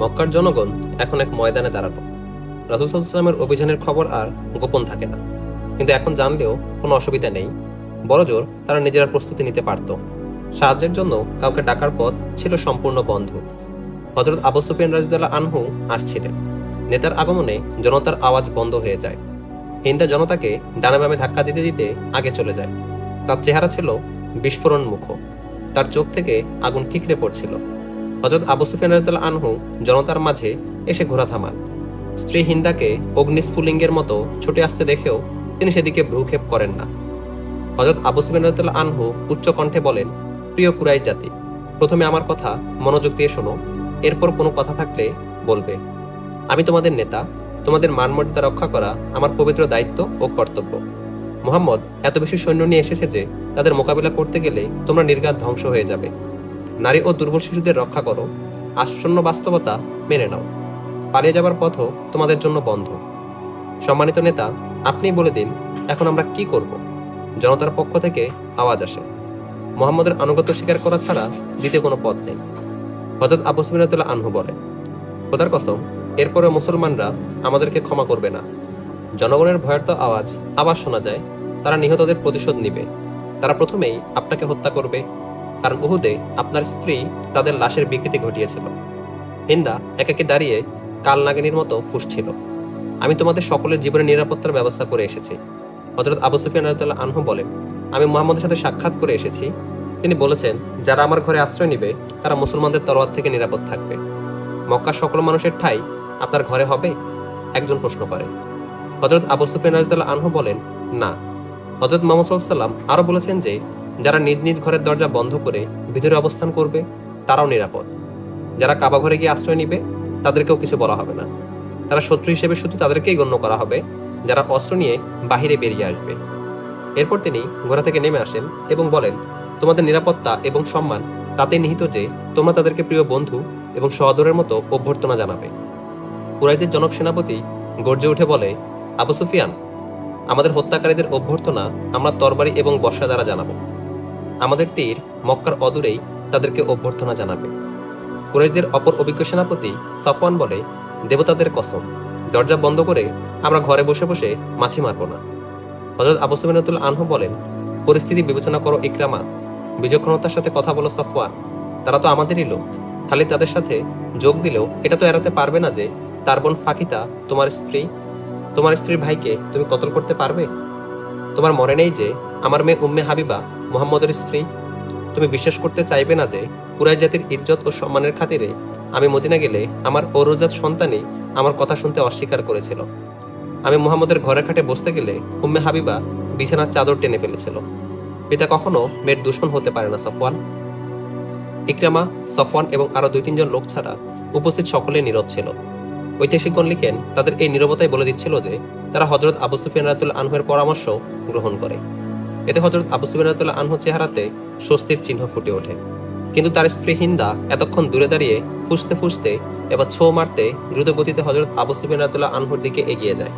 মক্কার জনগণ এখন এক ময়দানে দাঁড়ানো। রাসূল সাল্লাল্লাহু আলাইহি ওয়াসাল্লামের অভিযানের খবর আর গোপন থাকে না, কিন্তু এখন জানলেও কোনো অসুবিধা নেই। বড়জোর তারা নিজেরা প্রস্তুতি নিতে পারত। সাহায্যের জন্য কাউকে ডাকার পথ ছিল সম্পূর্ণ বন্ধ। হযরত আবু সুফিয়ান রাদিয়াল্লাহু আনহু আসছিলেন। নেতার আগমনে জনতার আওয়াজ বন্ধ হয়ে যায়। হিন্দা জনতাকে ডানে বামে ধাক্কা দিতে দিতে আগে চলে যায়। তার চেহারা ছিল বিস্ফোরণ মুখ, তার চোখ থেকে আগুন ঠিকরে পড়ছিল। হযরত আবু সুফিয়ান রাদিয়াল্লাহু আনহু জনতার মাঝে এসে ঘোড়া থামান। স্ত্রী হিন্দাকে অগ্নিস্ফুলিঙ্গের মতো ছুটে আসতে দেখেও তিনি সেদিকে ভ্রুক্ষেপ করেন না। হযরত আবু সুফিয়ান রাদিয়াল্লাহু আনহু উচ্চ কণ্ঠে বলেন, প্রিয় কুরাইশ জাতি, প্রথমে আমার কথা মনোযোগ দিয়ে শোনো, এরপর কোনো কথা থাকলে বলবে। আমি তোমাদের নেতা, তোমাদের মান মর্যাদা রক্ষা করা আমার পবিত্র দায়িত্ব ও কর্তব্য। মুহাম্মদ এত বেশি সৈন্য নিয়ে এসেছে যে তাদের মোকাবিলা করতে গেলে তোমরা নির্ঘাত ধ্বংস হয়ে যাবে। নারী ও দুর্বল শিশুদের রক্ষা করো, আসন্ন বাস্তবতা মেনে নাও। পালিয়ে যাবার পথও তোমাদের জন্য বন্ধ। সম্মানিত নেতা, আপনিই বলে দিন, এখন আমরা কি করব? জনতার পক্ষ থেকে আওয়াজ আসে। মুহাম্মদের আনুগত্য স্বীকার করা ছাড়া দ্বিতীয় কোনো পথ নেই। হযরত আবু সুফিয়ান রাদিয়াল্লাহু আনহু বলেন, খোদার কসম, এরপরে মুসলমানরা আমাদেরকে ক্ষমা করবে না। জনগণের ভয়ার্ত আওয়াজ আবার শোনা যায়, তারা নিহতদের প্রতিশোধ নিবে। তারা প্রথমেই আপনাকে হত্যা করবে, কারণ উহুদে আপনার স্ত্রী তাদের লাশের বিকৃতি ঘটিয়েছিল। হিন্দা একাকী দাঁড়িয়ে কাল নাগিনীর মতো ফুঁসছিল। আমি তোমাদের সকলের জীবনের নিরাপত্তার ব্যবস্থা করে এসেছি। হযরত আবু সুফিয়ান রাদিয়াল্লাহু আনহু বলেন, আমি মুহাম্মদের সাথে সাক্ষাৎ করে এসেছি। তিনি বলেছেন, যারা আমার ঘরে আশ্রয় নিবে তারা মুসলমানদের তরোয়ার থেকে নিরাপদ থাকবে। মক্কার সকল মানুষের ঠাঁই আপনার ঘরে হবে? একজন প্রশ্ন করে। হযরত আবু সুফিয়ান রাদিয়াল্লাহু আনহু বলেন, না। হযরত মুহাম্মদ সাল্লাল্লাহু আলাইহি ওয়াসাল্লাম আরো বলেছেন যে, যারা নিজ নিজ ঘরের দরজা বন্ধ করে ভিতরে অবস্থান করবে তারাও নিরাপদ। যারা কাবা ঘরে গিয়ে আশ্রয় নিবে তাদেরকেও কিছু বলা হবে না। তারা শত্রু হিসেবে শুধু তাদেরকেই গণ্য করা হবে যারা অস্ত্র নিয়ে বাহিরে বেরিয়ে আসবে। এরপর তিনি ঘোড়া থেকে নেমে আসেন এবং বলেন, তোমাদের নিরাপত্তা এবং সম্মান তাতে নিহিত যে তোমরা তাদেরকে প্রিয় বন্ধু এবং সহোদরের মতো অভ্যর্থনা জানাবে। কুরাইশদের জনক সেনাপতি গর্জে উঠে বলে, আবু সুফিয়ান, আমাদের হত্যাকারীদের অভ্যর্থনা আমরা তরবারি এবং বর্ষা দ্বারা জানাবো। আমাদের তীর মক্কার অদূরেই তাদেরকে অভ্যর্থনা জানাবে। কুরাইশদের অপর অভিজ্ঞ সেনাপতি সাফওয়ান বলে, দেবতাদের কসম, দরজা বন্ধ করে আমরা ঘরে বসে বসে মাছি মারব না। হযরত আবু সুফিয়ান রাদিয়াল্লাহু আনহু বলেন, পরিস্থিতি বিবেচনা করো ইকরামা, বিচক্ষণতার সাথে কথা বলো সাফওয়ান, তারা তো আমাদেরই লোক। খালি তাদের সাথে যোগ দিলেও এটা তো এড়াতে পারবে না যে তার বোন ফাকিতা তোমার স্ত্রী। তোমার স্ত্রীর ভাইকে তুমি কতল করতে পারবে? তোমার মনে নেই যে আমার মেয়ে উম্মে হাবিবা মুহাম্মদের স্ত্রী? তুমি বিশ্বাস করতে চাইবে না যে কুরাইশ জাতির ইজ্জত ও সম্মানের খাতিরে আমি মদিনা গেলে আমার পৌরজাত সন্তানই আমার কথা শুনতে অস্বীকার করেছিল। আমি মুহাম্মদের ঘরে খাটে বসতে গেলে উম্মে হাবিবা বিছানার চাদর টেনে ফেলেছিল। পিতা কখনো মেয়ের দুশমন হতে পারে না সাফওয়ান। ইকরামা, সাফওয়ান এবং আরো 2-3 জন লোক ছাড়া উপস্থিত সকলে নীরব ছিল। ঐতিহাসিকগণ লিখেন, তাদের এই নীরবতাই বলে দিচ্ছিল যে তারা হযরত আবু সুফিয়ান রাদিয়াল্লাহু আনহুর পরামর্শ গ্রহণ করে। এতে হযরত আবু সুফিয়ান রাদিয়াল্লাহু আনহুর চেহারাতে স্বস্তির চিহ্ন ফুটে ওঠে। কিন্তু তার স্ত্রী হিন্দা এতক্ষণ দূরে দাঁড়িয়ে ফুঁসতে ফুঁসতে এবার ছো মারতে দ্রুত গতিতে হযরত আবু সুফিয়ান রাদিয়াল্লাহু আনহুর দিকে এগিয়ে যায়।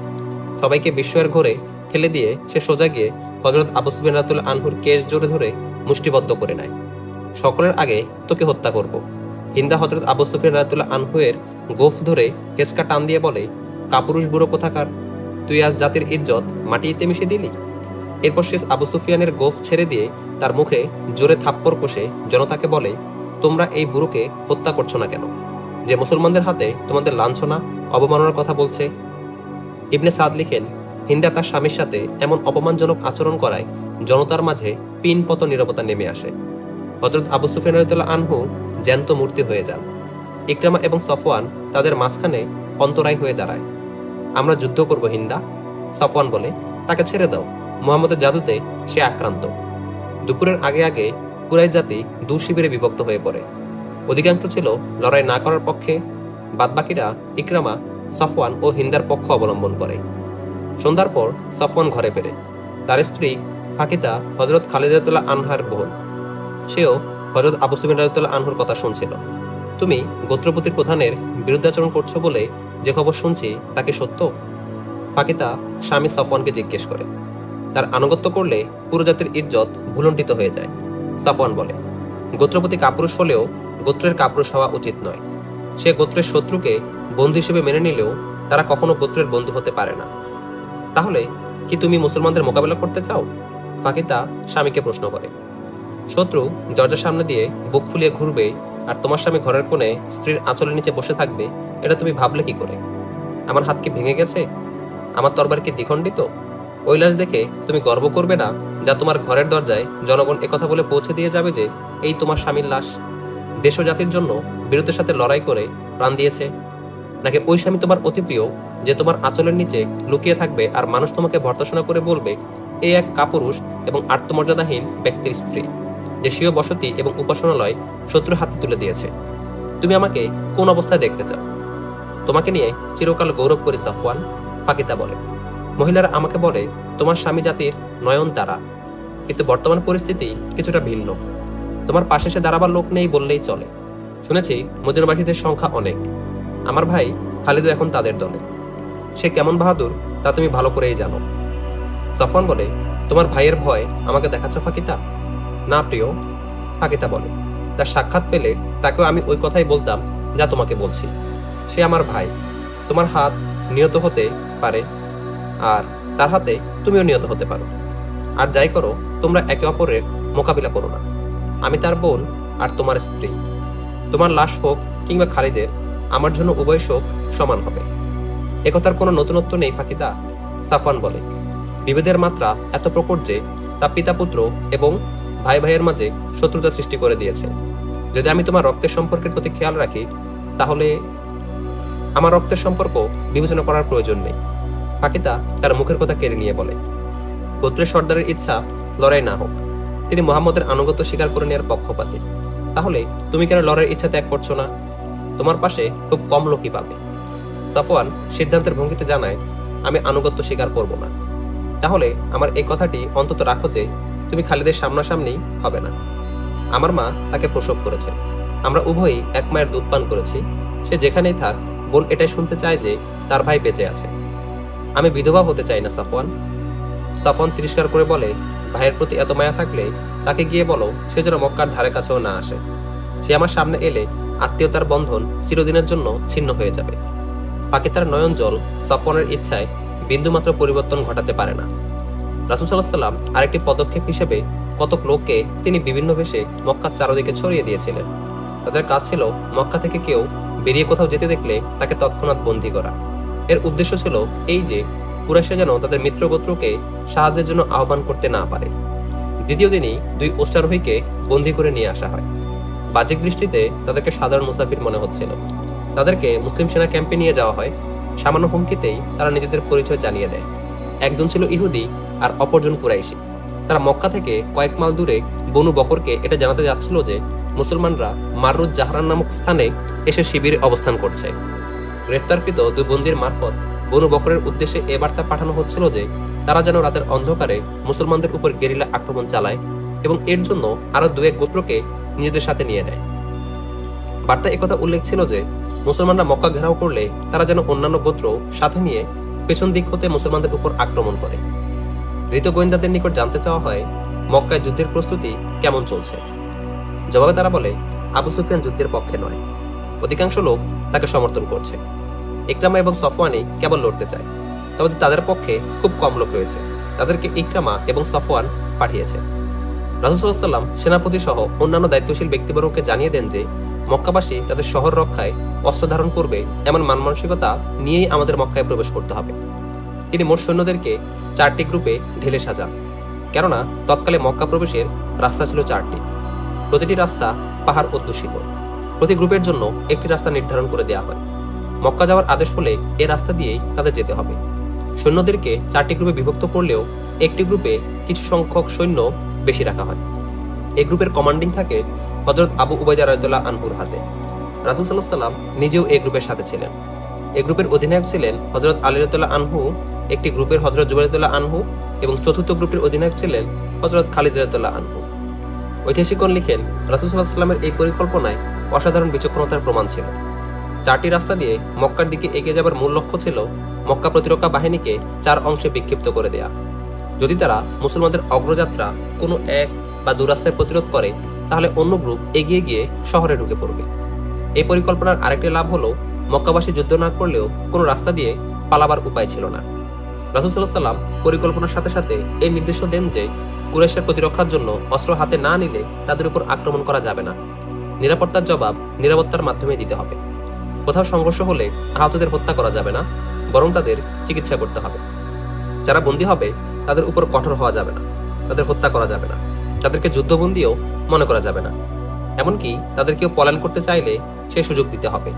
সবাইকে বিস্ময়ের ঘোরে ঠেলে দিয়ে সে সোজা গিয়ে হযরত আবু সুফিয়ান রাদিয়াল্লাহু আনহুর কেশ জোরে ধরে মুষ্টিবদ্ধ করে নেয়। সকলের আগে তোকে হত্যা করব। হিন্দা হযরত আবু সুফিয়ান রাদিয়াল্লাহু আনহুয়ের গোফ ধরে হেঁচকা টান দিয়ে বলে, কাপুরুষ বুড়ো কোথাকার, তুই আজ জাতির ইজ্জত মাটিতে মিশিয়ে দিলি। এরপর সে আবু সুফিয়ানের গোফ ছেড়ে দিয়ে তার মুখে জোরে থাপ্পড় কষে জনতাকে বলে, তোমরা এই বুড়োকে হত্যা করছো না কেন, যে মুসলমানদের হাতে তোমাদের লাঞ্ছনা অবমাননার কথা বলছে? ইবনে সাদ লিখেন, হিন্দা তার স্বামীর সাথে এমন অপমানজনক আচরণ করায় জনতার মাঝে পিনপত নীরবতা নেমে আসে। হযরত আবু সুফিয়ান রাদিয়াল্লাহু আনহু জ্যান্ত মূর্তি হয়ে যান। ইকরামা এবং সাফওয়ান তাদের মাঝখানে অন্তরায় হয়ে দাঁড়ায়। আমরা যুদ্ধ করব হিন্দা। সাফওয়ান বলে, তাকে ছেড়ে দাও, মুহাম্মদের জাদুতে সে আক্রান্ত। দুপুরের আগে আগে কুরাইশ জাতি 2 শিবিরে বিভক্ত হয়ে পড়ে। অধিকাংশ ছিল লড়াই না করার পক্ষে, বাদবাকিরা ইকরামা, সাফওয়ান ও হিন্দার পক্ষ অবলম্বন করে। সন্ধ্যার পর সাফওয়ান ঘরে ফেরে। তার স্ত্রী ফাকিতা হযরত খালিদা রাদিয়াল্লাহু আনহার বোন। সেও হযরত আবু সুফিয়ান রাদিয়াল্লাহু আনহুর কথা শুনছিল। তুমি গোত্রপতির প্রধানের বিরুদ্ধাচরণ করছো বলে যে খবর শুনছি তা কি সত্য? ফাকিতা স্বামী সাফওয়ানকে জিজ্ঞেস করে। তার আনুগত্য করলে পুরো জাতির ইজ্জত ভুলণ্ঠিত হয়ে যায়। সাফওয়ান বলে, গোত্রপতি কাপুরুষ হলেও গোত্রের কাপুরুষ হওয়া উচিত নয়। সে গোত্রের শত্রুকে বন্ধু হিসেবে মেনে নিলেও তারা কখনো গোত্রের বন্ধু হতে পারে না। তাহলে কি তুমি মুসলমানদের মোকাবেলা করতে চাও? ফাকিতা স্বামীকে প্রশ্ন করে। শত্রু দরজার সামনে দিয়ে বুক ফুলিয়ে ঘুরবে আর তোমার স্বামী ঘরের কোণে স্ত্রীর আঁচলের নিচে বসে থাকবে, এটা তুমি ভাবলে কি করে? আমার হাত কি ভেঙে গেছে? আমার তরবারি কি দ্বিখণ্ডিত? ওই লাশ দেখে তুমি গর্ব করবে না, যা তোমার ঘরের দরজায় জনগণ একথা বলে পৌঁছে দিয়ে যাবে যে এই তোমার স্বামীর লাশ, দেশ ও জাতির জন্য বিরুদ্ধের সাথে লড়াই করে প্রাণ দিয়েছে? নাকি ওই স্বামী তোমার অতি প্রিয়, যে তোমার আঁচলের নিচে লুকিয়ে থাকবে আর মানুষ তোমাকে ভর্ৎসনা করে বলবে এই এক কাপুরুষ এবং আত্মমর্যাদাহীন ব্যক্তির স্ত্রী, যে স্বীয় বসতি এবং উপাসনালয় শত্রুর হাতে তুলে দিয়েছে? তুমি আমাকে কোন অবস্থায় দেখতে চাও? তোমাকে নিয়ে চিরকাল গৌরব করি সাফওয়ান, ফাকিতা বলে। মহিলারা আমাকে বলে তোমার স্বামী জাতির নয়ন তারা, কিন্তু বর্তমান পরিস্থিতি কিছুটা ভিন্ন। তোমার পাশে এসে দাঁড়াবার লোক নেই বললেই চলে। শুনেছি মদিনাবাসীদের সংখ্যা অনেক। আমার ভাই খালিদও এখন তাদের দলে। সে কেমন বাহাদুর তা তুমি ভালো করেই জানো। সাফওয়ান বলে, তোমার ভাইয়ের ভয় আমাকে দেখাচ্ছ ফাকিতা? না প্রিয়, ফাকিতা বলে। তার সাক্ষাৎ পেলে তাকেও আমি ওই কথাই বলতাম যা তোমাকে বলছি। সে আমার ভাই। তোমার হাত নিহত হতে পারে আর তার হাতে তুমিও নিহত হতে পারো। আর যাই করো, তোমরা একে অপরের মোকাবিলা করো না। আমি তার বোন আর তোমার স্ত্রী। তোমার লাশ হোক কিংবা খালিদের, আমার জন্য উভয় শোক সমান হবে। একথার কোনো নতুনত্ব নেই ফাকিদা, সাফওয়ান বলে। বিভেদের মাত্রা এত প্রকট যে তা পিতা পুত্র এবং ভাই ভাইয়ের মাঝে শত্রুতা সৃষ্টি করে দিয়েছে। যদি আমি তোমার রক্তের সম্পর্কের প্রতি খেয়াল রাখি, তাহলে আমার রক্তের সম্পর্ক বিবেচনা করার প্রয়োজন নেই। ফাকিদা তার মুখের কথা কেড়ে নিয়ে বলে, গোত্রের সর্দারের ইচ্ছা লড়াই না হোক। তিনি মুহাম্মদের আনুগত্য স্বীকার করে নেওয়ার পক্ষপাতী। তাহলে তুমি কেন লড়াইয়ের ইচ্ছা ত্যাগ করছো না? তোমার পাশে খুব কম লোকই পাবে। সাফওয়ান সিদ্ধান্তের ভঙ্গিতে জানায়, আমি আনুগত্য স্বীকার করব না। তাহলে আমার এই কথাটি অন্তত রাখো যে তুমি খালিদের সামনাসামনি হবে না। আমার মা তাকে প্রসব করেছে। আমরা উভয়ই এক মায়ের দুধ পান করেছি। সে যেখানেই থাক, বোন এটাই শুনতে চায় যে তার ভাই বেঁচে আছে। আমি বিধবা হতে চাই না সাফওয়ান। সাফওয়ান তিরস্কার করে বলে, ভাইয়ের প্রতি এত মায়া থাকলে তাকে গিয়ে বলো সে যেন মক্কার ধারে কাছেও না আসে। সে আমার সামনে এলে আত্মীয়তার বন্ধন চিরদিনের জন্য ছিন্ন হয়ে যাবে। ফাকিতার নয়ন জল সাফওয়ানের ইচ্ছায় বিন্দুমাত্র পরিবর্তন ঘটাতে পারে না। রাসূল সাল্লাল্লাহু আলাইহি ওয়াসাল্লাম আরেকটি পদক্ষেপ হিসেবে কতক লোককে তিনি বিভিন্ন বেশে মক্কার চারদিকে ছড়িয়ে দিয়েছিলেন। তাদের কাজ ছিল মক্কা থেকে কেউ বেরিয়ে কোথাও যেতে দেখলে তাকে তৎক্ষণাৎ বন্দী করা। এর উদ্দেশ্য ছিল এই যে কুরাইশরা যেন তাদের মিত্র গোত্রকে সাহায্যের জন্য আহ্বান করতে না পারে। দ্বিতীয় দিনই দুই অশ্বারোহীকে বন্দী করে নিয়ে আসা হয়। বাহ্যিক দৃষ্টিতে তাদেরকে সাধারণ মুসাফির মনে হচ্ছিল। তাদেরকে মুসলিম সেনা ক্যাম্পে নিয়ে যাওয়া হয়। সামান্য হুমকিতেই তারা নিজেদের পরিচয় জানিয়ে দেয়। একজন ছিল ইহুদি আর অপরজন কুরাইশি। তারা মক্কা থেকে কয়েক মাইল দূরে বনু বকরকে এটা জানাতে যাচ্ছিল যে মুসলমানরা মাররুজ জাহরান নামক স্থানে এসে শিবিরে অবস্থান করছে। গ্রেফতারকৃত দুই বন্দীর মারফত বনু বকরের উদ্দেশ্যে এ বার্তা পাঠানো হচ্ছিল যে তারা যেন রাতের অন্ধকারে মুসলমানদের উপর গেরিলা আক্রমণ চালায় এবং এর জন্য আরো দু এক গোত্রকে নিজেদের সাথে নিয়ে নেয়। বার্তায় একথা উল্লেখ ছিল যে মুসলমানরা মক্কা ঘেরাও করলে তারা যেন অন্যান্য গোত্র সাথে নিয়ে পেছন দিক হতে মুসলমানদের উপর আক্রমণ করে। ধৃত গোয়েন্দাদের নিকট জানতে চাওয়া হয় মক্কায় যুদ্ধের প্রস্তুতি কেমন চলছে। জবাবে তারা বলে আবু সুফিয়ান যুদ্ধের পক্ষে নয়। অধিকাংশ লোক তাকে সমর্থন করছে। ইকরামা এবং সফওয়ানই কেবল লড়তে চায়, তবে তাদের পক্ষে খুব কম লোক রয়েছে। তাদেরকে ইকরামা এবং সফওয়ান পাঠিয়েছে। রাসূল সাল্লাল্লাহু আলাইহি ওয়াসাল্লাম সেনাপতি সহ অন্যান্য দায়িত্বশীল ব্যক্তিবর্গকে জানিয়ে দেন যে মক্কাবাসী তাদের শহর রক্ষায় অস্ত্র ধারণ করবে এমন মান মানসিকতা নিয়েই আমাদের মক্কায় প্রবেশ করতে হবে। তিনি মোট সৈন্যদেরকে 4টি গ্রুপে ঢেলে সাজান, কেননা তৎকালে মক্কা প্রবেশের রাস্তা ছিল 4টি। প্রতিটি রাস্তা পাহাড় অধ্যুষিত। প্রতি গ্রুপের জন্য একটি রাস্তা নির্ধারণ করে দেওয়া হয়। মক্কা যাওয়ার আদেশ হলে এ রাস্তা দিয়েই তাদের যেতে হবে। সৈন্যদেরকে 4টি গ্রুপে বিভক্ত করলেও একটি গ্রুপে কিছু সংখ্যক সৈন্য বেশি রাখা হয়। এই গ্রুপের কমান্ডিং থাকে হযরত আবু উবাইদা রাদিয়াল্লাহু আনহুর হাতে। রাসূল সাল্লাল্লাহু আলাইহি ওয়াসাল্লাম নিজেও এই গ্রুপের সাথে ছিলেন। এই গ্রুপের অধিনায়ক ছিলেন হযরত আলী রাদিয়াল্লাহু আনহু, একটি গ্রুপের হযরত জুবাইর রাদিয়াল্লাহু আনহু এবং চতুর্থ গ্রুপের অধিনায়ক ছিলেন হযরত খালিদ রাদিয়াল্লাহু আনহু। ঐতিহাসিকগণ লিখেন, রাসূল সাল্লাল্লাহু আলাইহি ওয়াসাল্লামের এই পরিকল্পনায় অসাধারণ বিচক্ষণতার প্রমাণ ছিল। 4টি রাস্তা দিয়ে মক্কার দিকে এগিয়ে যাবার মূল লক্ষ্য ছিল মক্কা প্রতিরক্ষা বাহিনীকে 4 অংশে বিক্ষিপ্ত করে দেয়া। যদি তারা মুসলমানদের অগ্রযাত্রা কোনো এক বা 2 রাস্তায় প্রতিরোধ করে, তাহলে অন্য গ্রুপ এগিয়ে গিয়ে শহরে ঢুকে পড়বে। এই পরিকল্পনার আরেকটি লাভ হলো মক্কাবাসী যুদ্ধ না করলেও কোনো রাস্তা দিয়ে পালাবার উপায় ছিল না। রাসূল সাল্লাল্লাহু আলাইহি ওয়াসাল্লাম পরিকল্পনার সাথে সাথে এই নির্দেশও দেন যে কুরাইশের প্রতিরক্ষার জন্য অস্ত্র হাতে না নিলে তাদের উপর আক্রমণ করা যাবে না। নিরাপত্তার জবাব নিরাপত্তার মাধ্যমে দিতে হবে। কোথাও সংঘর্ষ হলে আহতদের হত্যা করা যাবে না, বরং তাদের চিকিৎসা করতে হবে। যারা বন্দী হবে তাদের উপর কঠোর হওয়া যাবে না, তাদের হত্যা করা যাবে না, তাদেরকে যুদ্ধবন্দীও মনে করা যাবে না। এমনকি তাদের কেউ পলায়ন করতে চাইলে সেই সুযোগ দিতে হবে।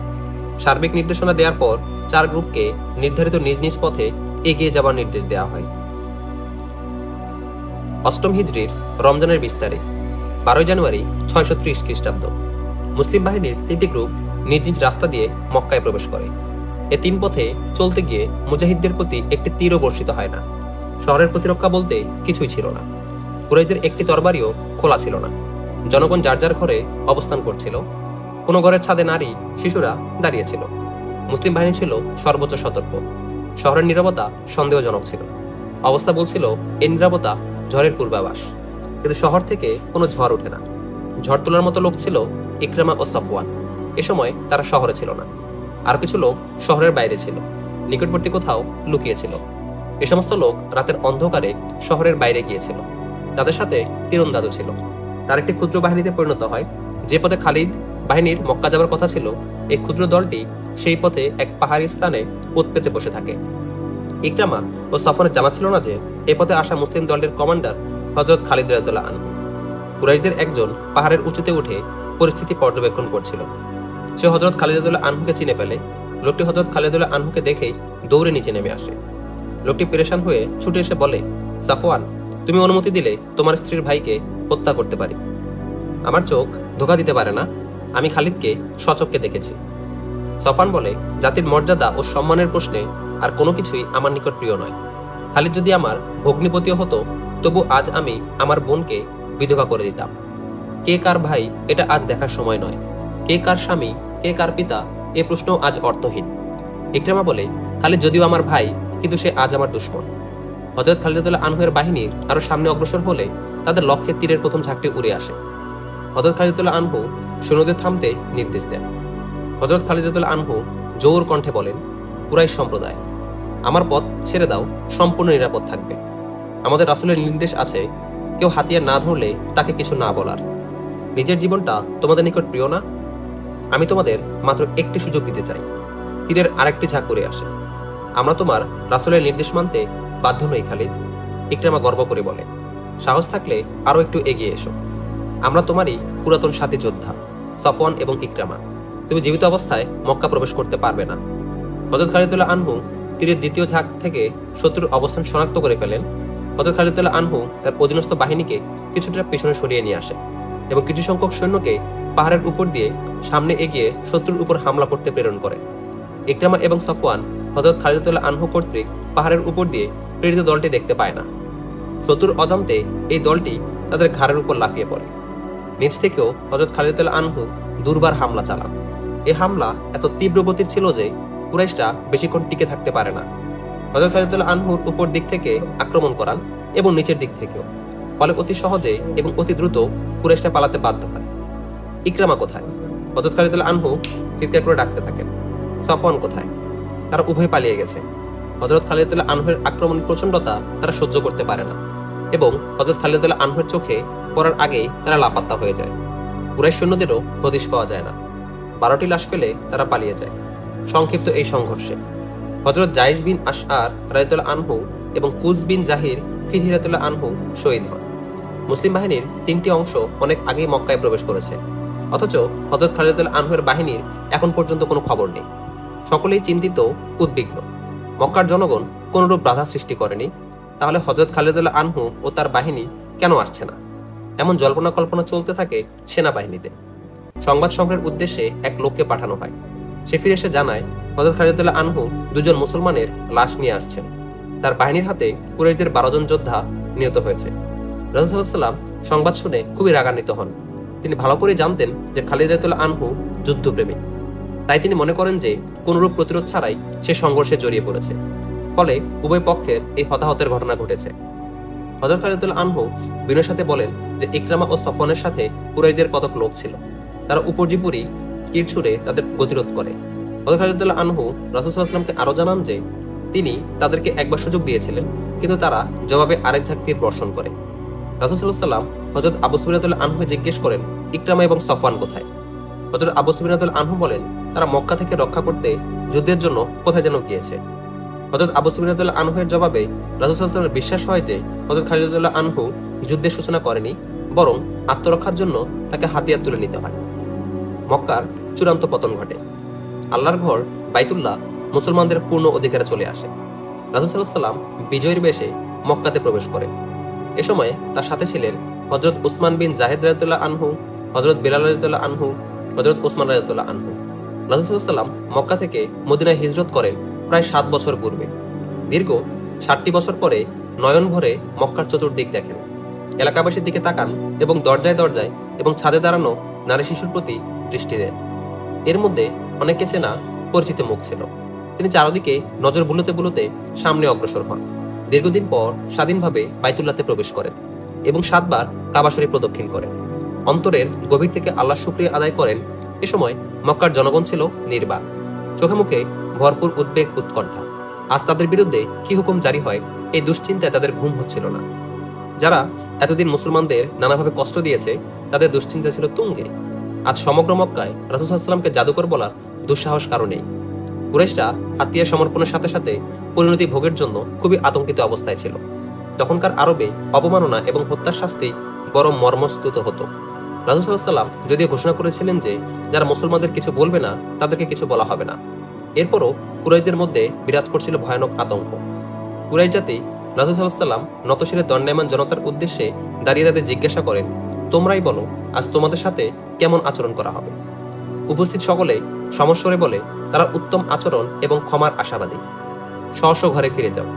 সার্বিক নির্দেশনা দেওয়ার পর 4 গ্রুপকে নির্ধারিত নিজ নিজ পথে এগিয়ে যাবার নির্দেশ দেওয়া হয়। 8ম হিজরির রমজানের 20 তারিখ 12 জানুয়ারি 630 খ্রিস্টাব্দ মুসলিম বাহিনীর 3টি গ্রুপ নিজ নিজ রাস্তা দিয়ে মক্কায় প্রবেশ করে। এ 3 পথে চলতে গিয়ে মুজাহিদদের প্রতি একটি তীরও বর্ষিত হয় না। শহরের প্রতিরক্ষা বলতে কিছুই ছিল না। কুরাইশদের একটি তরবারিও খোলা ছিল না। জনগণ যার যার ঘরে অবস্থান করছিল। কোনো ঘরের ছাদে নারী, শিশুরা দাঁড়িয়েছিল। মুসলিম বাহিনী ছিল সর্বোচ্চ সতর্ক। শহরের নীরবতা সন্দেহজনক ছিল। অবস্থা বলছিল এই নীরবতা ঝড়ের পূর্বাভাস, কিন্তু শহর থেকে কোনো ঝড় ওঠে না। ঝড় তোলার মতো লোক ছিল ইকরামা ও সাফওয়ান। এ সময় তারা শহরে ছিল না। আর কিছু লোক শহরের বাইরে ছিল, নিকটবর্তী কোথাও লুকিয়েছিল। এ সমস্ত লোক রাতের অন্ধকারে শহরের বাইরে গিয়েছিল। তাদের সাথে তীরন্দাজও ছিল। তার একটি ক্ষুদ্র বাহিনীতে পরিণত হয়। যে পথে খালিদ বাহিনীর মক্কা যাবার কথা ছিল, এই ক্ষুদ্র দলটি সেই পথে এক পাহাড়ি স্থানে পোত পেতে বসে থাকে। ইকরামা ও সাফওয়ানের জানা ছিল না যে এ পথে আসা মুসলিম দলের কমান্ডার হযরত খালিদ রাদিয়াল্লাহু আনহু। কুরাইশদের একজন পাহাড়ের উঁচুতে উঠে পরিস্থিতি পর্যবেক্ষণ করছিল। সে হযরত খালিদ রাদিয়াল্লাহু আনহুকে চিনে ফেলে। লোকটি হযরত খালিদ রাদিয়াল্লাহু আনহুকে দেখেই দৌড়ে নিচে নেমে আসে। লোকটি পেরেশান হয়ে ছুটে এসে বলে, সাফওয়ান, তুমি অনুমতি দিলে তোমার স্ত্রীর ভাইকে হত্যা করতে পারি। আমার চোখ ধোঁকা দিতে পারে না, আমি খালিদকে সচক্ষে দেখেছি। সাফওয়ান বলে, জাতির মর্যাদা ও সম্মানের প্রশ্নে আর কোনো কিছুই আমার নিকট প্রিয় নয়। খালিদ যদি আমার ভগ্নিপতিও হতো, তবু আজ আমি আমার বোনকে বিধবা করে দিতাম। কে কার ভাই এটা আজ দেখার সময় নয়। কে কার স্বামী, কে কার পিতা, এ প্রশ্ন আজ অর্থহীন। ইকরামা বলে, খালিদ যদিও আমার ভাই, কিন্তু সে আজ আমার দুশমন। হযরত খালিদ রাদিয়াল্লাহু আনহু এর বাহিনীর আরো সামনে অগ্রসর হলে তাদের লক্ষ্যে তীরের প্রথম ঝাঁকটি উড়ে আসে। হযরত খালিদ রাদিয়াল্লাহু আনহু সৈন্যদের থামতে নির্দেশ দেন। হযরত খালিদ রাদিয়াল্লাহু আনহু জোর কণ্ঠে বলেন, কুরাইশ সম্প্রদায়, আমার পথ ছেড়ে দাও, সম্পূর্ণ নিরাপদ থাকবে। আমাদের রাসূলের নির্দেশ আছে, কেউ হাতিয়ার না ধরলে তাকে কিছু না বলার। নিজের জীবনটা তোমাদের নিকট প্রিয় না? আমি তোমাদের মাত্র একটি সুযোগ দিতে চাই। তীরের আরেকটি ঝাঁক উড়ে আসে। আমরা তোমার রাসূলের নির্দেশ মানতে বাধ্য নই খালিদ। ইকরামা গর্ব করে বলে, সাহস থাকলে আরো একটু এগিয়ে এসো। আমরা তোমারই পুরাতন সাথী যোদ্ধা সাফওয়ান এবং ইকরামা। তুমি জীবিত অবস্থায় মক্কা প্রবেশ করতে পারবে না। হযরত খালিদ রাদিয়াল্লাহু আনহু তীরের দ্বিতীয় ঝাঁক থেকে শত্রুর অবস্থান শনাক্ত করে ফেলেন। হযরত খালিদ রাদিয়াল্লাহু আনহু তার অধীনস্থ বাহিনীকে কিছুটা পেছনে সরিয়ে নিয়ে আসে এবং কিছু সংখ্যক সৈন্যকে পাহাড়ের উপর দিয়ে সামনে এগিয়ে শত্রুর উপর হামলা করতে প্রেরণ করে। ইকরামা এবং সাফওয়ান হযরত খালিদ রাদিয়াল্লাহু আনহু কর্তৃক পাহাড়ের উপর দিয়ে প্রেরিত দলটি দেখতে পায় না। শত্রুর অজান্তে এই দলটি তাদের ঘাড়ের উপর লাফিয়ে পড়ে। নিচ থেকেও হযরত খালিদ রাদিয়াল্লাহু আনহু দুর্বার হামলা চালান। এই হামলা এত তীব্র গতির ছিল যে কুরাইশরা বেশিক্ষণ টিকে থাকতে পারে না। হযরত খালিদ রাদিয়াল্লাহু আনহুর উপর দিক থেকে আক্রমণ করান এবং নিচের দিক থেকেও। ফলে অতি সহজে এবং অতি দ্রুত কুরাইশরা পালাতে বাধ্য হয়। ইকরামা কোথায়? হযরত খালিদ রাদিয়াল্লাহু আনহু চিৎকার করে ডাকতে থাকেন, সাফওয়ান কোথায়? তারা উভয় পালিয়ে গেছে। হযরত খালিদ রাদিয়াল্লাহু আনহুর আক্রমণের প্রচণ্ডতা তারা সহ্য করতে পারে না এবং হযরত খালিদ রাদিয়াল্লাহু আনহুর চোখে পড়ার আগেই তারা লাপাত্তা হয়ে যায়। কুরাইশ সৈন্যদেরও হদিশ পাওয়া যায় না। 12টি লাশ ফেলে তারা পালিয়ে যায়। সংক্ষিপ্ত এই সংঘর্ষে হযরত জায়েশ বিন আশআর রাদিয়াল্লাহু আনহু এবং কুজ বিন জাহির ফিরহি রাদিয়াল্লাহু আনহু শহীদ হন। মুসলিম বাহিনীর 3টি অংশ অনেক আগেই মক্কায় প্রবেশ করেছে, অথচ হযরত খালিদ রাদিয়াল্লাহু আনহুর বাহিনীর এখন পর্যন্ত কোনো খবর নেই। সকলেই চিন্তিত, উদ্বিগ্ন। মক্কার জনগণ কোনরূপ বাধা সৃষ্টি করেনি, তাহলে হযরত খালিদ রাদিয়াল্লাহু আনহু ও তার বাহিনী কেন আসছে না? এমন জল্পনা কল্পনা চলতে থাকে সেনাবাহিনীতে। সংবাদ সংগ্রহের উদ্দেশ্যে এক লোককে পাঠানো হয়। সে ফিরে এসে জানায় হযরত খালিদ রাদিয়াল্লাহু আনহু 2 জন মুসলমানের লাশ নিয়ে আসছেন। তার বাহিনীর হাতে কুরাইশদের 12 জন যোদ্ধা নিহত হয়েছে। রাসূল সাল্লাল্লাহু আলাইহি ওয়াসাল্লাম সংবাদ শুনে খুবই রাগান্বিত হন। তিনি ভালো করে জানতেন যে খালিদ রাদিয়াল্লাহু আনহু যুদ্ধপ্রেমী। তাই তিনি মনে করেন যে কোনরূপ প্রতিরোধ ছাড়াই সে সংঘর্ষে জড়িয়ে পড়েছে। ফলে উভয় পক্ষের এই হতাহতের ঘটনা ঘটেছে। হযরত খালিদ রাদিয়াল্লাহু আনহু বিনয়ের সাথে বলেন যে ইকরামা ও সাফওয়ানের সাথে কুরাইশদের কতক লোক ছিল। তারা উপর্যুপরি তীর ছুঁড়ে তাদের গতিরোধ করে। হযরত খালিদ রাদিয়াল্লাহু আনহু রাসূল সাল্লাল্লাহু আলাইহি ওয়াসাল্লামকে আরো জানান যে তিনি তাদেরকে একবার সুযোগ দিয়েছিলেন, কিন্তু তারা জবাবে আরেক ঝাঁক তীর বর্ষণ করে। রাসূল সাল্লাল্লাহু আলাইহি ওয়াসাল্লাম হযরত আবু সুফিয়ান রাদিয়াল্লাহু আনহু জিজ্ঞেস করেন, ইকরামা এবং সফওয়ান কোথায়? হযরত আবু সুফিয়ান রাদিয়াল্লাহু আনহু বলেন, তারা মক্কা থেকে রক্ষা করতে যুদ্ধের জন্য কোথায় যেন গিয়েছে। হযরত আবু সুফিয়ান রাদিয়াল্লাহু আনহুর জবাবে রাসূল সাল্লাল্লাহু আলাইহি ওয়াসাল্লামের বিশ্বাস হয় যে হযরত খালিদ রাদিয়াল্লাহু আনহু যুদ্ধের সূচনা করেনি, বরং আত্মরক্ষার জন্য তাকে হাতিয়ার তুলে নিতে হয়। মক্কার চূড়ান্ত পতন ঘটে। আল্লাহর ঘর বাইতুল্লাহ মুসলমানদের পূর্ণ অধিকারে চলে আসে। রাসূল সাল্লাল্লাহু আলাইহি ওয়াসাল্লাম বিজয়ের বেশে মক্কাতে প্রবেশ করেন। এ সময় তার সাথে ছিলেন হযরত উসমান বিন জাহেদ রাদিয়াল্লাহু আনহু, হযরত বেলাল রাদিয়াল্লাহু আনহু, হযরত উসমান রাদিয়াল্লাহু আনহু। রাসূল সাল্লাল্লাহু আলাইহি ওয়াসাল্লাম মক্কা থেকে মদিনায় হিজরত করেন প্রায় 7 বছর পূর্বে। দীর্ঘ 60টি বছর পরে নয়ন ভরে মক্কার চতুর্দিক দেখেন, এলাকাবাসীর দিকে তাকান এবং দরজায় দরজায় এবং ছাদে দাঁড়ানো নারী শিশুর প্রতি দৃষ্টি দেন। এর মধ্যে অনেকে চেনা পরিচিত মুখ ছিল। তিনি চারদিকে নজর বুলোতে বুলোতে সামনে অগ্রসর হন। দীর্ঘদিন পর স্বাধীনভাবে বাইতুল্লাহতে প্রবেশ করেন এবং 7 বার কাবা শরীফ প্রদক্ষিণ করেন। অন্তরের গভীর থেকে আল্লাহর শুকরিয়া আদায় করেন। এ সময় মক্কার জনগণ ছিল নির্বাক, চোখে মুখে ভরপুর উদ্বেগ উৎকণ্ঠা। আজ তাদের বিরুদ্ধে কি হুকুম জারি হয় এই দুশ্চিন্তায় তাদের ঘুম হচ্ছিল না। যারা এতদিন মুসলমানদের নানাভাবে কষ্ট দিয়েছে তাদের দুশ্চিন্তা ছিল তুঙ্গে। আজ সমগ্র মক্কায় রাসূল সাল্লাল্লাহু আলাইহি ওয়াসাল্লামকে জাদুকর বলার দুঃসাহস কারণেই। কুরাইশরা হাতিয়ার সমর্পণের সাথে সাথে পরিণতি ভোগের জন্য খুবই আতঙ্কিত অবস্থায় ছিল। তখনকার আরবে অবমাননা এবং হত্যার শাস্তি বড় মর্মস্তুত হতো। রাসূল সাল্লাল্লাহু আলাইহি ওয়াসাল্লাম যদিও ঘোষণা করেছিলেন যে যারা মুসলমানদের কিছু বলবে না তাদেরকে কিছু বলা হবে না, এরপরও কুরাইশদের মধ্যে বিরাজ করছিল ভয়ানক আতঙ্ক। কুরাইশ জাতি রাসূল সাল্লাল্লাহু আলাইহি ওয়াসাল্লাম নতশিরে দণ্ডায়মান জনতার উদ্দেশ্যে দাঁড়িয়ে তাদের জিজ্ঞাসা করেন, তোমরাই বলো আজ তোমাদের সাথে কেমন আচরণ করা হবে। উপস্থিত সকলে সমস্বরে বলে তারা উত্তম আচরণ এবং ক্ষমার আশাবাদী। স্ব ঘরে ফিরে যাও।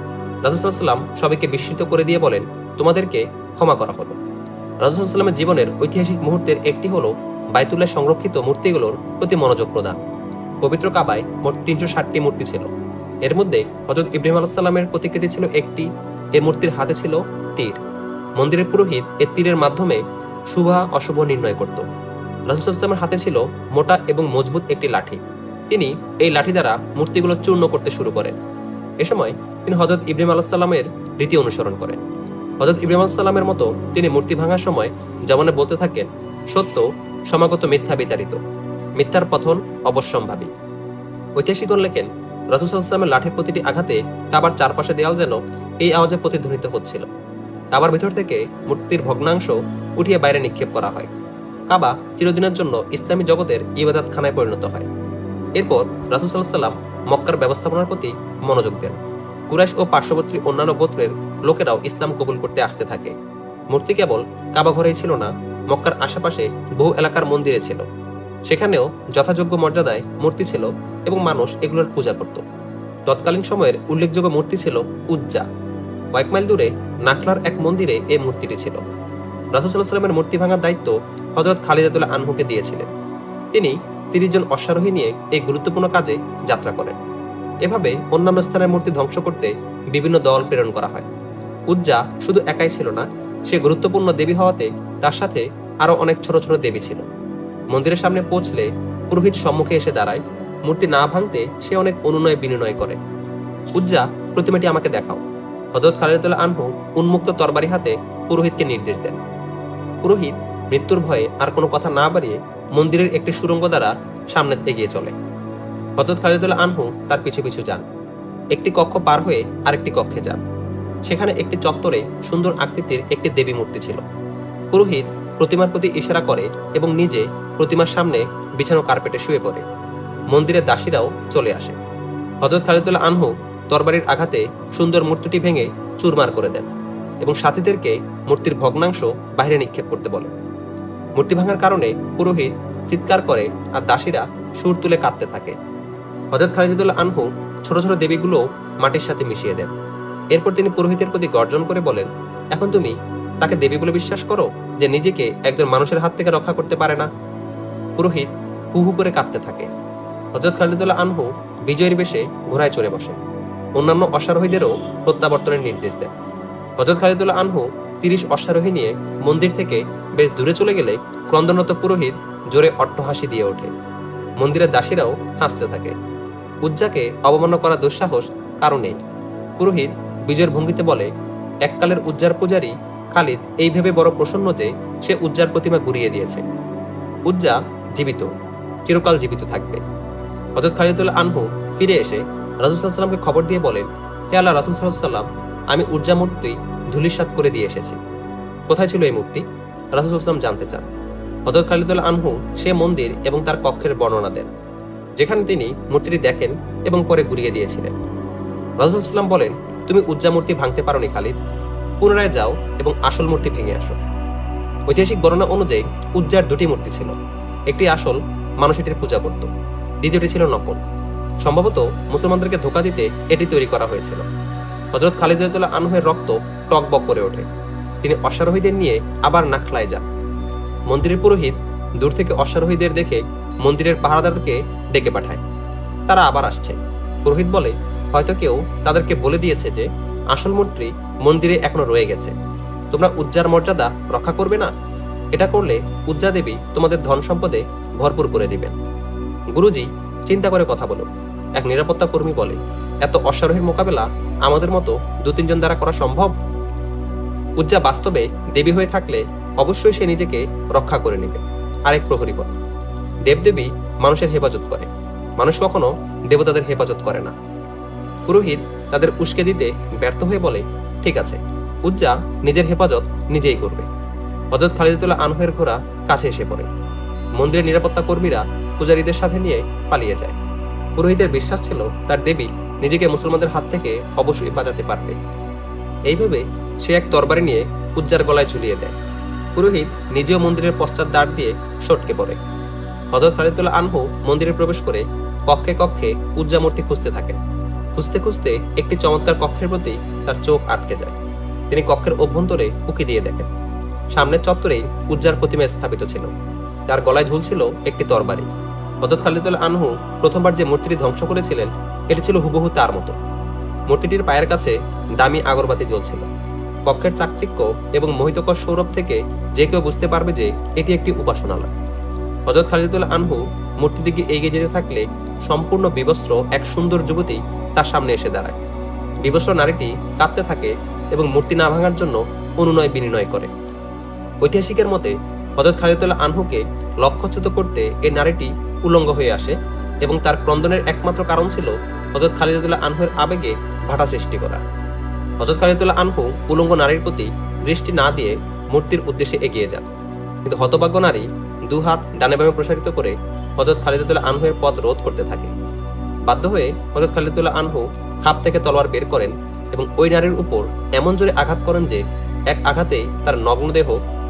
রাসূল সাল্লাল্লাহু আলাইহি ওয়াসাল্লাম সবাইকে বিস্মিত করে দিয়ে বলেন, তোমাদেরকে ক্ষমা করা হলো। রাসূল সাল্লাল্লাহু আলাইহি ওয়াসাল্লামের জীবনের ঐতিহাসিক মুহূর্তের একটি হলো বাইতুল্লাহ সংরক্ষিত মূর্তিগুলোর প্রতি মনোযোগ প্রদান। পবিত্র কাবায় মোট 360টি মূর্তি ছিল। এর মধ্যে হযরত ইব্রাহিম আলাইহিস সালামের প্রতিকৃতি ছিল একটি। এই মূর্তির হাতে ছিল তীর। মন্দিরের পুরোহিত এই তীরের মাধ্যমে শুভ অশুভ নির্ণয় করত। রাসূল সাল্লাল্লাহু আলাইহি ওয়াসাল্লামের হাতে ছিল মোটা এবং মজবুত একটি লাঠি। তিনি এই লাঠি দ্বারা মূর্তিগুলো চূর্ণ করতে শুরু করেন। এ সময় তিনি হযরত ইব্রাহিম আলাইহিস সালামের রীতি অনুসরণ করেন। হযরত ইব্রাহিম আলাইহিস সালামের মতো তিনি মূর্তি ভাঙার সময় জবানে বলতে থাকেন, সত্য সমাগত মিথ্যা বিতাড়িত, মিথ্যার পতন অবশ্যম্ভাবী। ঐতিহাসিকগণ লেখেন, রাসূল সাল্লাল্লাহু আলাইহি ওয়াসাল্লামের লাঠির প্রতিটি আঘাতে কাবার চারপাশে দেয়াল যেন এই আওয়াজে প্রতিধ্বনিত হচ্ছিল। কাবার ভিতর থেকে মূর্তির ভগ্নাংশ উঠিয়ে বাইরে নিক্ষেপ করা হয়। কাবা চিরদিনের জন্য ইসলামী জগতের ইবাদতখানায় পরিণত হয়। এরপর রাসূল সাল্লাল্লাহু আলাইহি ওয়াসাল্লাম মক্কার ব্যবস্থাপনার প্রতি মনোযোগ দেন। কুরাইশ ও পার্শ্ববর্তী অন্যান্য গোত্রের লোকেরাও ইসলাম কবুল করতে আসতে থাকে। মূর্তি কেবল কাবা ঘরেই ছিল না, মক্কার আশেপাশে বহু এলাকার মন্দিরে ছিল। সেখানেও যথাযোগ্য মর্যাদায় মূর্তি ছিল এবং মানুষ এগুলোর পূজা করত। তৎকালীন সময়ের উল্লেখযোগ্য মূর্তি ছিল উজ্জা। কয়েক মাইল দূরে নাখলার এক মন্দিরে এই মূর্তিটি ছিল। রাসূল সাল্লাল্লাহু আলাইহি ওয়াসাল্লামের মূর্তি ভাঙার দায়িত্ব হযরত খালিদ রাদিয়াল্লাহু আনহুকে দিয়েছিলেন। তিনি 30 জন অশ্বারোহী নিয়ে এই গুরুত্বপূর্ণ কাজে যাত্রা করেন। এভাবে অন্যান্য স্থানের মূর্তি ধ্বংস করতে বিভিন্ন দল প্রেরণ করা হয়। উজ্জা শুধু একাই ছিল না, সে গুরুত্বপূর্ণ দেবী হওয়াতে তার সাথে আরো অনেক ছোট ছোট দেবী ছিল। মন্দিরের সামনে পৌঁছলে পুরোহিত সম্মুখে এসে দাঁড়ায়। মূর্তি না ভাঙতে সে অনেক অনুনয় বিনয় করে। উজ্জা, প্রতিমাটি আমাকে দেখাও। হযরত খালিদ রাদিয়াল্লাহু আনহু উন্মুক্ত তরবারি হাতে পুরোহিতকে নির্দেশ দেন। পুরোহিত মৃত্যুর ভয়ে আর কোনো কথা না বাড়িয়ে মন্দিরের একটি সুড়ঙ্গ দ্বারা সামনে এগিয়ে চলে। হযরত খালিদ রাদিয়াল্লাহু আনহু তার পিছু পিছু যান। একটি কক্ষ পার হয়ে আরেকটি কক্ষে যান। সেখানে একটি চত্বরে সুন্দর আকৃতির একটি দেবী মূর্তি ছিল। পুরোহিত প্রতিমার প্রতি ইশারা করে এবং নিজে প্রতিমার সামনে বিছানো কার্পেটে শুয়ে পড়ে। মন্দিরের দাসীরাও চলে আসে। হযরত খালিদ রাদিয়াল্লাহু আনহু তরবারির আঘাতে সুন্দর মূর্তিটি ভেঙে চুরমার করে দেন এবং সাথীদেরকে মূর্তির ভগ্নাংশ বাইরে নিক্ষেপ করতে বলে। মূর্তি ভাঙার কারণে পুরোহিত চিৎকার করে আর দাসীরা সুর তুলে কাঁদতে থাকে। হযরত খালিদ রাদিয়াল্লাহু আনহু ছোট ছোট দেবীগুলো মাটির সাথে মিশিয়ে দেন। এরপর তিনি পুরোহিতের প্রতি গর্জন করে বলেন, এখন তুমি তাকে দেবী বলে বিশ্বাস করো যে নিজেকে একজন মানুষের হাত থেকে রক্ষা করতে পারে না? পুরোহিত হু হু করে কাঁদতে থাকে। হযরত খালিদ রাদিয়াল্লাহু আনহু বিজয়ের বেশে ঘোড়ায় চড়ে বসেন। অন্যান্য অশ্বারোহীদেরও প্রত্যাবর্তনের নির্দেশ দেন। হযরত খালিদ রাদিয়াল্লাহু আনহু 30 অশ্বারোহী নিয়ে মন্দির থেকে বেশ দূরে চলে গেলে ক্রন্দনরত পুরোহিত জোরে অট্টহাসি দিয়ে ওঠে। মন্দিরের দাসীরাও হাসতে থাকে। উজ্জাকে অবমাননা করা দুঃসাহস কারো নেই। পুরোহিত বিজয়ের ভঙ্গিতে বলে, এককালের উজ্জার পূজারী খালিদ এই ভেবে বড় প্রসন্ন যে সে উজ্জার প্রতিমা গুড়িয়ে দিয়েছে। উজ্জা জীবিত, চিরকাল জীবিত থাকবে। হযরত খালিদুল্লাহ আনহু ফিরে এসে রাসূল সাল্লাল্লাহু আলাইহি ওয়াসাল্লামকে খবর দিয়ে বলেন, হে আল্লাহ রাসূল সাল্লাল্লাহু আলাইহি ওয়াসাল্লাম, আমি উজ্জা মূর্তি ধূলিসাৎ করে দিয়ে এসেছি। কোথায় ছিল এই মূর্তি? রাসূল সাল্লাল্লাহু আলাইহি ওয়াসাল্লাম জানতে চান। হযরত খালিদুল্লাহ আনহু সে মন্দির এবং তার কক্ষের বর্ণনা দেন, যেখানে তিনি মূর্তিটি দেখেন এবং পরে গুড়িয়ে দিয়েছিলেন। রাসূল সাল্লাল্লাহু আলাইহি ওয়াসাল্লাম বলেন, তুমি উজ্জা মূর্তি ভাঙতে পারোনি খালিদ, পুনরায় যাও এবং আসল মূর্তি ভেঙে আসো। ঐতিহাসিক বর্ণনা অনুযায়ী উজ্জার দুটি মূর্তি ছিল। একটি আসল, মানুষ এটির পূজা করত। দ্বিতীয়টি ছিল নকল। সম্ভবত মুসলমানদেরকে ধোঁকা দিতে এটি তৈরি করা হয়েছিল। হযরত খালিদ রাদিয়াল্লাহু আনহুর রক্ত টকবক করে ওঠে। তিনি অশ্বারোহীদের নিয়ে আবার নাখলায় যান। মন্দিরের পুরোহিত দূর থেকে অশ্বারোহীদের দেখে মন্দিরের পাহারাদারকে ডেকে পাঠায়। তারা আবার আসছে। পুরোহিত বলে, হয়তো কেউ তাদেরকে বলে দিয়েছে যে আসল মূর্তি মন্দিরে এখনো রয়ে গেছে। তোমরা উজ্জার মর্যাদা রক্ষা করবে না? এটা করলে উজ্জা দেবী তোমাদের ধন সম্পদে ভরপুর করে দিবেন। গুরুজি, চিন্তা করে কথা বলুন। এক নিরাপত্তা কর্মী বলে, এত অশ্বারোহীর মোকাবেলা আমাদের মতো 2-3 জন দ্বারা করা সম্ভব? উজ্জা বাস্তবে দেবী হয়ে থাকলে অবশ্যই সে নিজেকে রক্ষা করে নেবে। আরেক প্রহরী বলে, দেবদেবী মানুষের হেফাজত করে, মানুষ কখনো দেবতাদের হেফাজত করে না। পুরোহিত তাদের উস্কে দিতে ব্যর্থ হয়ে বলে, ঠিক আছে, উজ্জা নিজের হেফাজত নিজেই করবে। হযরত খালিদুল্লাহ আনহুর ঘোড়া কাছে এসে পড়ে। মন্দিরের নিরাপত্তা কর্মীরা পূজারীদের সাথে নিয়ে পালিয়ে যায়। পুরোহিতের বিশ্বাস ছিল তার দেবী নিজেকে মুসলমানদের হাত থেকে অবশ্যই বাঁচাতে পারবে। এইভাবে সে এক তরবারি নিয়ে উজ্জার গলায় ঝুলিয়ে দেয়। পুরোহিত নিজেও মন্দিরের পশ্চাৎ দ্বার দিয়ে সটকে পড়ে। হযরত খালিদুল্লাহ আনহু মন্দিরে প্রবেশ করে কক্ষে কক্ষে উজ্জা মূর্তি খুঁজতে থাকেন। খুঁজতে খুঁজতে একটি চমৎকার কক্ষের প্রতি তার চোখ আটকে যায়। তিনি কক্ষের অভ্যন্তরে উকি দিয়ে দেখেন। সামনের চত্বরেই উজ্জার প্রতিমা স্থাপিত ছিল। তার গলায় ঝুলছিল একটি তরবারি। হযরত খালিদুল্লাহ আনহু প্রথমবার যে মূর্তিটি ধ্বংস করেছিলেন এটি ছিল হুবহু তার মতো। মূর্তিটির পায়ের কাছে দামি আগরবাতি জ্বলছিল। কক্ষের চাকচিক্য এবং মোহিতকর সৌরভ থেকে যে কেউ বুঝতে পারবে যে এটি একটি উপাসনালয়। হযরত খালিদুল্লাহ আনহু মূর্তির দিকে এগিয়ে যেতে থাকলে সম্পূর্ণ বিবস্ত্র এক সুন্দর যুবতী তার সামনে এসে দাঁড়ায়। বিবস্ত্র নারীটি কাঁদতে থাকে এবং মূর্তি না ভাঙার জন্য অনুনয় বিনিময় করে। ঐতিহাসিকের মতে হযরত খালিদুল্লাহ আনহুকে লক্ষ্যচ্যুত করতে এই নারীটি উলঙ্গ হয়ে আসে এবং তার ক্রন্দনের একমাত্র কারণ ছিল হযরত খালিদুল্লাহ আনহুর আবেগে ভাটা সৃষ্টি করা। হযরত খালিদুল্লাহ আনহু উলঙ্গ নারীর প্রতি দৃষ্টি না দিয়ে মূর্তির উদ্দেশ্যে এগিয়ে যান, কিন্তু হতভাগ্য নারী দুহাত ডানে বামে প্রসারিত করে হযরত খালিদুল্লাহ আনহুর পথ রোধ করতে থাকে। বাধ্য হয়ে হযরত খালিদুল্লাহ আনহু খাপ থেকে তলোয়ার বের করেন এবং ওই নারীর উপর এমন জোরে আঘাত করেন যে এক আঘাতেই তার নগ্ন দেহ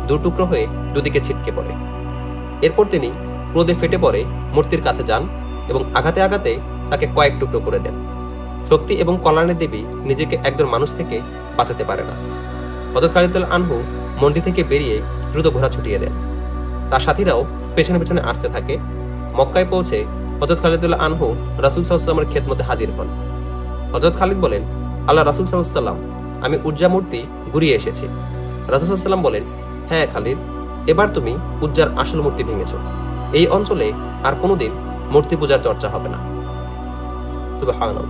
দুটুকরো হয়ে দুদিকে ছিটকে পড়ে। এরপর তিনি ক্রোধে ফেটে পড়ে মূর্তির কাছে যান এবং আঘাতে আঘাতে তাকে কয়েক টুকরো করে দেন। শক্তি এবং কল্যাণের দেবী নিজেকে একজন মানুষ থেকে বাঁচাতে পারে না। হযরত খালিদুল্লাহ আনহু মন্দির থেকে বেরিয়ে দ্রুত ঘোড়া ছুটিয়ে দেন। তার সাথীরাও পেছনে পেছনে আসতে থাকে। মক্কায় পৌঁছে হযরত খালিদুল্লাহ আনহু রাসূল সাল্লাল্লাহু আলাইহি ওয়াসাল্লামের খেদমতে হাজির হন। হযরত খালিদ বলেন, আল্লাহ রাসূল সাল্লাল্লাহু আলাইহি ওয়াসাল্লাম, আমি উজ্জা মূর্তি ঘুরিয়ে এসেছি। রাসূল সাল্লাল্লাহু আলাইহি ওয়াসাল্লাম বলেন, হ্যাঁ খালিদ, এবার তুমি উজ্জার আসল মূর্তি ভেঙেছ। এই অঞ্চলে আর কোনোদিন মূর্তি পূজার চর্চা হবে না। সুবহানাল্লাহ।